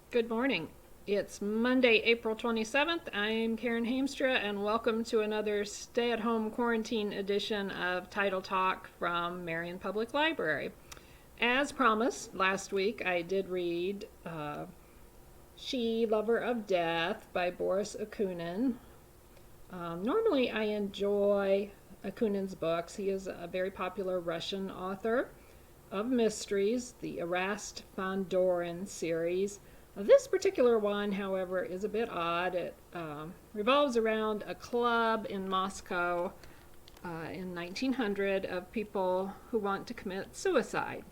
Good morning. It's Monday, April 27th. I'm Karen Hamstra, and welcome to another stay at home quarantine edition of Title Talk from Marion Public Library. As promised, last week I did read She, Lover of Death by Boris Akunin. Normally I enjoy Akunin's books. He is a very popular Russian author of mysteries, the Erast von Doren series. This particular one, however, is a bit odd. It revolves around a club in Moscow in 1900 of people who want to commit suicide.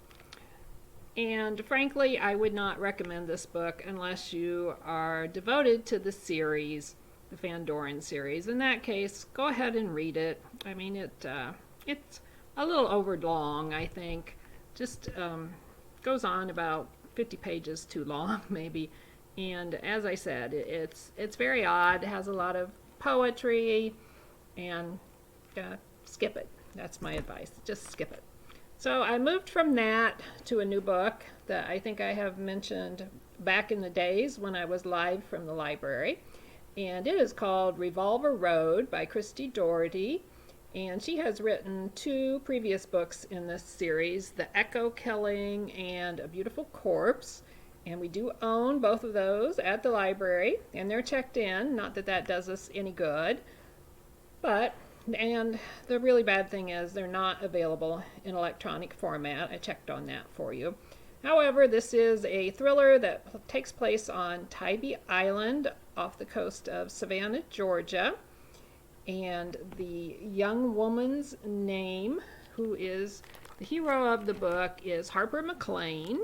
And frankly, I would not recommend this book unless you are devoted to the series, the Van Doren series. In that case, go ahead and read it. I mean, it's a little over long, I think. Just goes on about 50 pages too long, maybe. And as I said, it's very odd. It has a lot of poetry, and skip it. That's my advice. Just skip it. So I moved from that to a new book that I think I have mentioned back in the days when I was live from the library. And it is called Revolver Road by Christy Doherty. And she has written two previous books in this series, The Echo Killing and A Beautiful Corpse. And we do own both of those at the library, and they're checked in. Not that that does us any good, and the really bad thing is they're not available in electronic format. I checked on that for you. However, this is a thriller that takes place on Tybee Island off the coast of Savannah, Georgia. And the young woman's name, who is the hero of the book, is Harper McLean.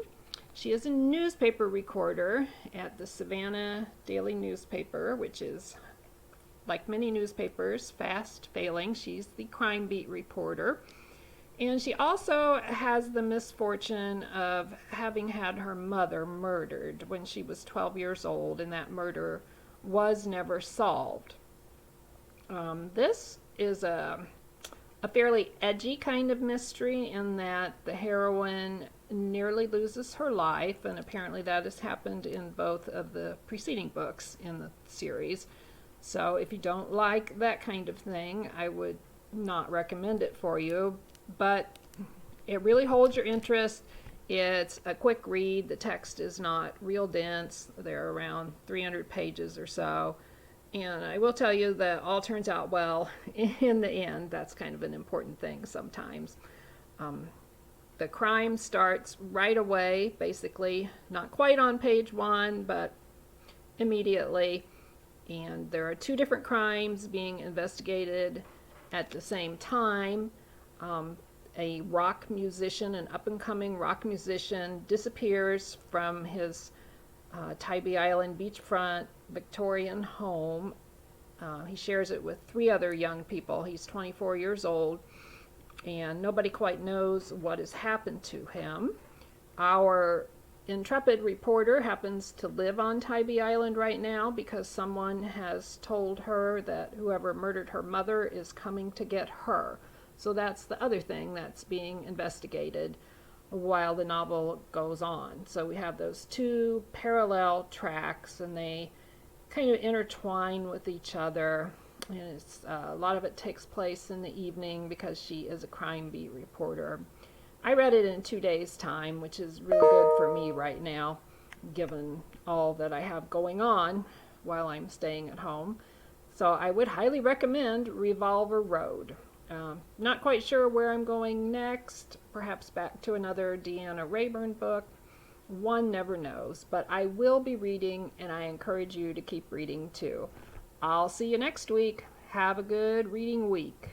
She is a newspaper recorder at the Savannah Daily Newspaper, which is, like many newspapers, fast failing. She's the crime beat reporter. And she also has the misfortune of having had her mother murdered when she was 12 years old, and that murder was never solved. This is a fairly edgy kind of mystery in that the heroine nearly loses her life, and apparently that has happened in both of the preceding books in the series. So if you don't like that kind of thing, I would not recommend it for you, but it really holds your interest. It's a quick read. The text is not real dense. They're around 300 pages or so. And I will tell you that all turns out well in the end. That's kind of an important thing sometimes. The crime starts right away, basically, not quite on page one, but immediately. And there are two different crimes being investigated at the same time. A rock musician, an up-and-coming rock musician, disappears from his Tybee Island beachfront Victorian home. He shares it with three other young people. He's 24 years old, and nobody quite knows what has happened to him. Our intrepid reporter happens to live on Tybee Island right now because someone has told her that whoever murdered her mother is coming to get her. So that's the other thing that's being investigated while the novel goes on. So we have those two parallel tracks, and they kind of intertwine with each other. And a lot of it takes place in the evening because she is a crime beat reporter. I read it in 2 days' time, which is really good for me right now, given all that I have going on while I'm staying at home. So I would highly recommend Revolver Road. Not quite sure where I'm going next, perhaps back to another Deanna Rayburn book. One never knows, but I will be reading, and I encourage you to keep reading too. I'll see you next week. Have a good reading week.